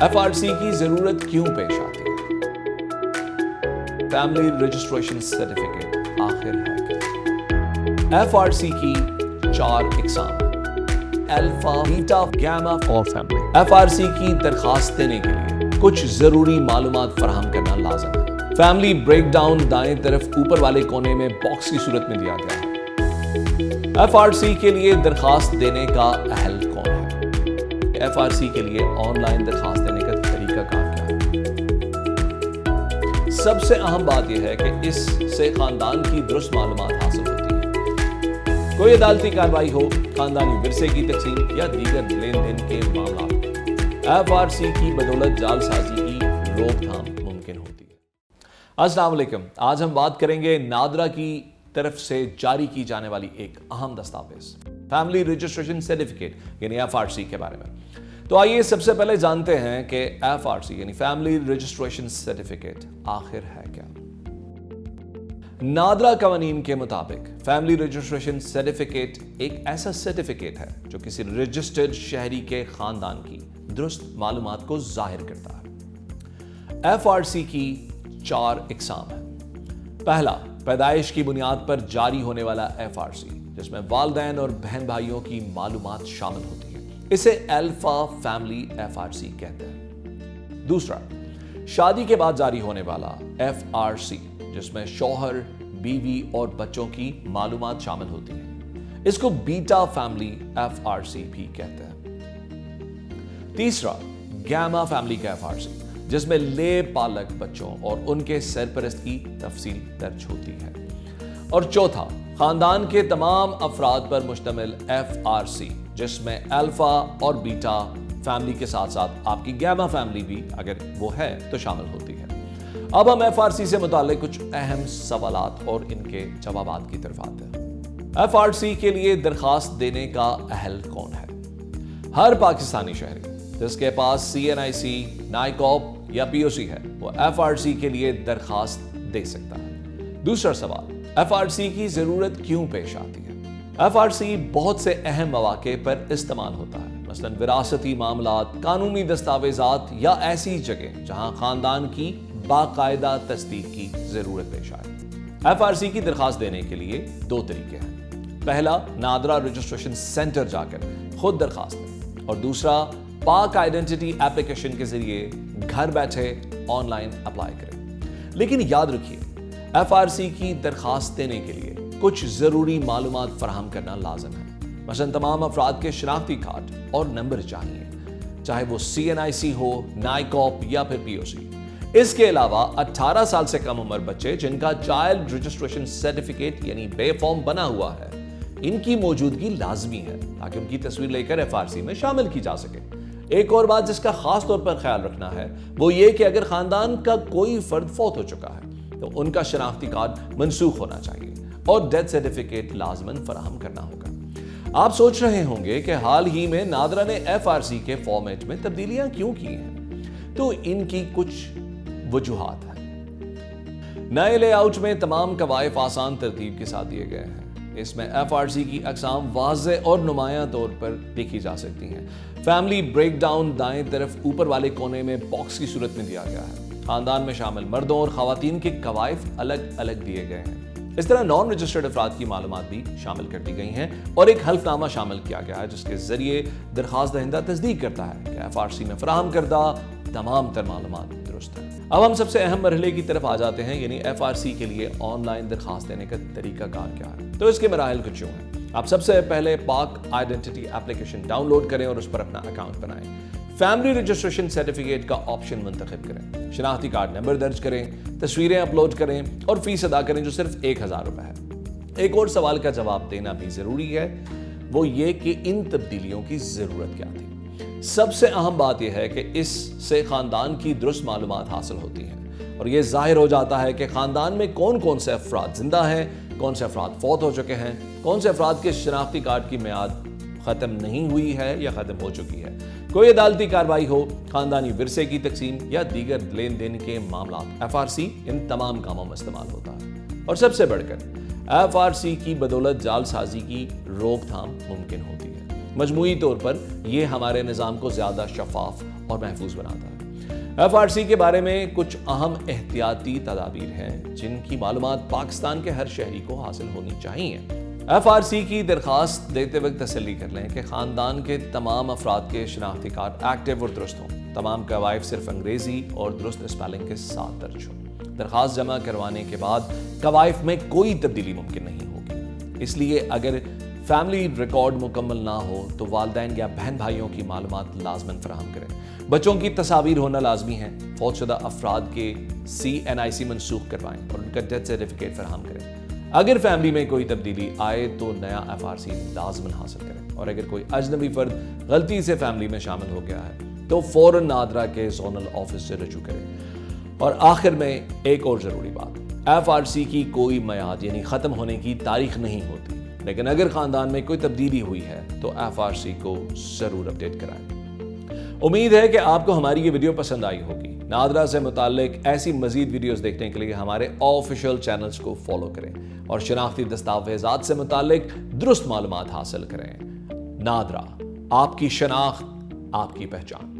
FRC की जरूरत क्यों पेश आती है? फैमिली रजिस्ट्रेशन सर्टिफिकेट आखिर है क्या? FRC की 4 इकसाम: अल्फा, बीटा, गामा और फैमिली। FRC की दरखास्त देने के लिए कुछ जरूरी मालूमात फराहम करना लाज़िम है। फैमिली ब्रेकडाउन दाएं तरफ ऊपर वाले कोने में बॉक्स की सूरत में दिया गया है। FRC के लिए दरखास्त देने का अहल कौन है? FRC के लिए ऑनलाइन दरखास्त देने का तरीका कार क्या है? सबसे अहम बात यह है कि इससे खानदान की दुरुस्त मालूमात हासिल होती है। कोई अदालती कार्रवाई हो, खानदानी विरसे की तकसीम या दीगर लेन देन के मामला FRC की बदौलत जालसाजी की रोकथाम मुमकिन होती है। अस्सलाम वालेकुम। आज हम बात करेंगे नादरा की तरफ से जारी की जाने वाली एक अहम दस्तावेज फैमिली रजिस्ट्रेशन सर्टिफिकेट यानी FRC के बारे में। तो आइए सबसे पहले जानते हैं कि FRC यानी फैमिली रजिस्ट्रेशन सर्टिफिकेट आखिर है क्या। नादरा कवानीन के मुताबिक फैमिली रजिस्ट्रेशन सर्टिफिकेट एक ऐसा सर्टिफिकेट है जो किसी रजिस्टर्ड शहरी के खानदान की दुरुस्त मालूमात को जाहिर करता है। FRC की 4 इकसाम है। पहला, पैदाइश की बुनियाद पर जारी होने वाला FRC, जिसमें वालिदैन और बहन भाइयों की मालूमात शामिल होती है। इसे अल्फा फैमिली FRC कहते हैं। दूसरा, शादी के बाद जारी होने वाला FRC, जिसमें शौहर, बीवी और बच्चों की मालूमात शामिल होती है। इसको बीटा फैमिली FRC भी कहते हैं। तीसरा, गामा फैमिली का FRC, जिसमें ले पालक बच्चों और उनके सरपरस्त की तफसील दर्ज होती है। और चौथा, खानदान के तमाम अफराद पर मुश्तमिल FRC, जिसमें अल्फा और बीटा फैमिली के साथ साथ आपकी गामा फैमिली भी अगर वो है तो शामिल होती है। अब हम FRC से मुताल्लिक कुछ अहम सवालात और इनके जवाबात की तरफ आते हैं। FRC के लिए दरखास्त देने का अहल कौन है? हर पाकिस्तानी शहरी जिसके पास CNIC, नाइकॉप या POC है वो FRC के लिए दरखास्त दे सकता है। दूसरा सवाल, FRC की जरूरत क्यों पेश आती है? FRC बहुत से अहम मौके पर इस्तेमाल होता है, मसलन विरासती मामलात, कानूनी दस्तावेजात या ऐसी जगह जहां खानदान की बाकायदा तस्दीक की जरूरत पेश आए। FRC की दरखास्त देने के लिए 2 तरीके हैं। पहला, नादरा रजिस्ट्रेशन सेंटर जाकर खुद दरखास्त दें, और दूसरा, पाक आइडेंटिटी एप्लीकेशन के जरिए घर बैठे ऑनलाइन अप्लाई करें। लेकिन याद रखिए, FRC की दरखास्त देने के लिए कुछ जरूरी मालूमात फराहम करना लाजम है। मसलन तमाम अफराद के शनाख्ती कार्ड और नंबर चाहिए, चाहे वो CNIC हो, नाइकॉप या फिर POC। इसके अलावा 18 साल से कम उम्र बच्चे जिनका चाइल्ड रजिस्ट्रेशन सर्टिफिकेट यानी बे फॉर्म बना हुआ है, इनकी मौजूदगी लाजमी है ताकि उनकी तस्वीर लेकर FRC में शामिल की जा सके। एक और बात जिसका खास तौर पर ख्याल रखना है वो ये कि अगर खानदान का कोई फर्द फौत हो चुका है तो उनका शनाख्ती कार्ड मनसूख होना चाहिए और डेथ सर्टिफिकेट लाजमन फराहम करना होगा। आप सोच रहे होंगे कि हाल ही में नादरा ने FRC के फॉर्मेट में तब्दीलियां क्यों की हैं, तो इनकी कुछ वजूहात हैं। नए लेआउट में तमाम कवायद आसान तरतीब के साथ दिए गए हैं। इसमें FRC की अक़साम वाज़ेह और नुमायां तौर पर देखी जा सकती हैं। फैमिली ब्रेकडाउन दाएं तरफ ऊपर वाले कोने में बॉक्स की सूरत में दिया गया है। खानदान में शामिल मर्दों और खवातीन के कवायद अलग अलग दिए गए हैं। इस तरह नॉन रजिस्टर्ड अफराद की मालूमात भी शामिल कर दी गई हैं और एक हल्फनामा शामिल किया गया है जिसके जरिए दरखास्त दहिंदा तस्दीक करता है कि FRC में फराहम करदा तमाम तर मालूमात दुरुस्त है। अब हम सबसे अहम मरहले की तरफ आ जाते हैं, यानी FRC के लिए ऑनलाइन दरखास्त देने का तरीका कार क्या है। तो इसके मराहिल कुछ यूं हैं। आप सबसे पहले पाक आइडेंटिटी एप्लीकेशन डाउनलोड करें और उस पर अपना अकाउंट बनाएं। फैमिली रजिस्ट्रेशन सर्टिफिकेट का ऑप्शन मुंतखब करें, शनाख्ती कार्ड नंबर दर्ज करें, तस्वीरें अपलोड करें और फीस अदा करें जो सिर्फ 1000 रुपए है। एक और सवाल का जवाब देना भी जरूरी है, वो ये कि इन तब्दीलियों की जरूरत क्या थी। सबसे अहम बात यह है कि इससे खानदान की दुरुस्त मालूमात हासिल होती हैं और यह जाहिर हो जाता है कि खानदान में कौन कौन से अफराद जिंदा हैं, कौन से अफराद फौत हो चुके हैं, कौन से अफराद के शनाख्ती कार्ड की मियाद खत्म नहीं हुई है या खत्म हो चुकी है। कोई अदालती कार्रवाई हो, खानदानी विरसे की तकसीम या दीगर लेन देन के मामला FRC इन तमाम कामों में इस्तेमाल होता है। और सबसे बढ़कर FRC की बदौलत जालसाजी की रोकथाम मुमकिन होती है। मजमूई तौर पर यह हमारे निज़ाम को ज़्यादा शफाफ اور محفوظ بناتا ہے۔ FRC کے بارے میں کچھ اہم احتیاطی تدابیر ہیں جن کی معلومات پاکستان کے ہر شہری کو حاصل ہونی چاہیے۔ FRC کی درخواست دیتے وقت تسلی کر لیں کہ خاندان کے تمام افراد کے شناختی کارڈ ایکٹیو اور درست ہوں، تمام کوائف صرف انگریزی اور درست اسپیلنگ کے ساتھ درج ہوں۔ درخواست جمع کروانے کے بعد کوائف میں کوئی تبدیلی ممکن نہیں ہوگی، اس لیے اگر فیملی ریکارڈ مکمل نہ ہو تو والدین یا بہن بھائیوں کی معلومات لازماً فراہم کریں۔ بچوں کی تصاویر ہونا لازمی ہے۔ فوت شدہ افراد کے CNIC منسوخ کروائیں اور ان کا ڈیتھ سرٹیفکیٹ فراہم کریں۔ اگر فیملی میں کوئی تبدیلی آئے تو نیا FRC لازماً حاصل کریں، اور اگر کوئی اجنبی فرد غلطی سے فیملی میں شامل ہو گیا ہے تو فوراً نادرا کے زونل آفس سے رجوع کریں۔ اور آخر میں ایک اور ضروری بات، FRC کی کوئی میعاد یعنی ختم ہونے کی تاریخ نہیں ہوتی، لیکن اگر خاندان میں کوئی تبدیلی ہوئی ہے تو FRC کو ضرور اپڈیٹ کرائیں۔ امید ہے کہ آپ کو ہماری یہ ویڈیو پسند آئی ہوگی۔ نادرا سے متعلق ایسی مزید ویڈیوز دیکھنے کے لیے ہمارے آفیشیل چینلز کو فالو کریں اور شناختی دستاویزات سے متعلق درست معلومات حاصل کریں۔ نادرا، آپ کی شناخت، آپ کی پہچان۔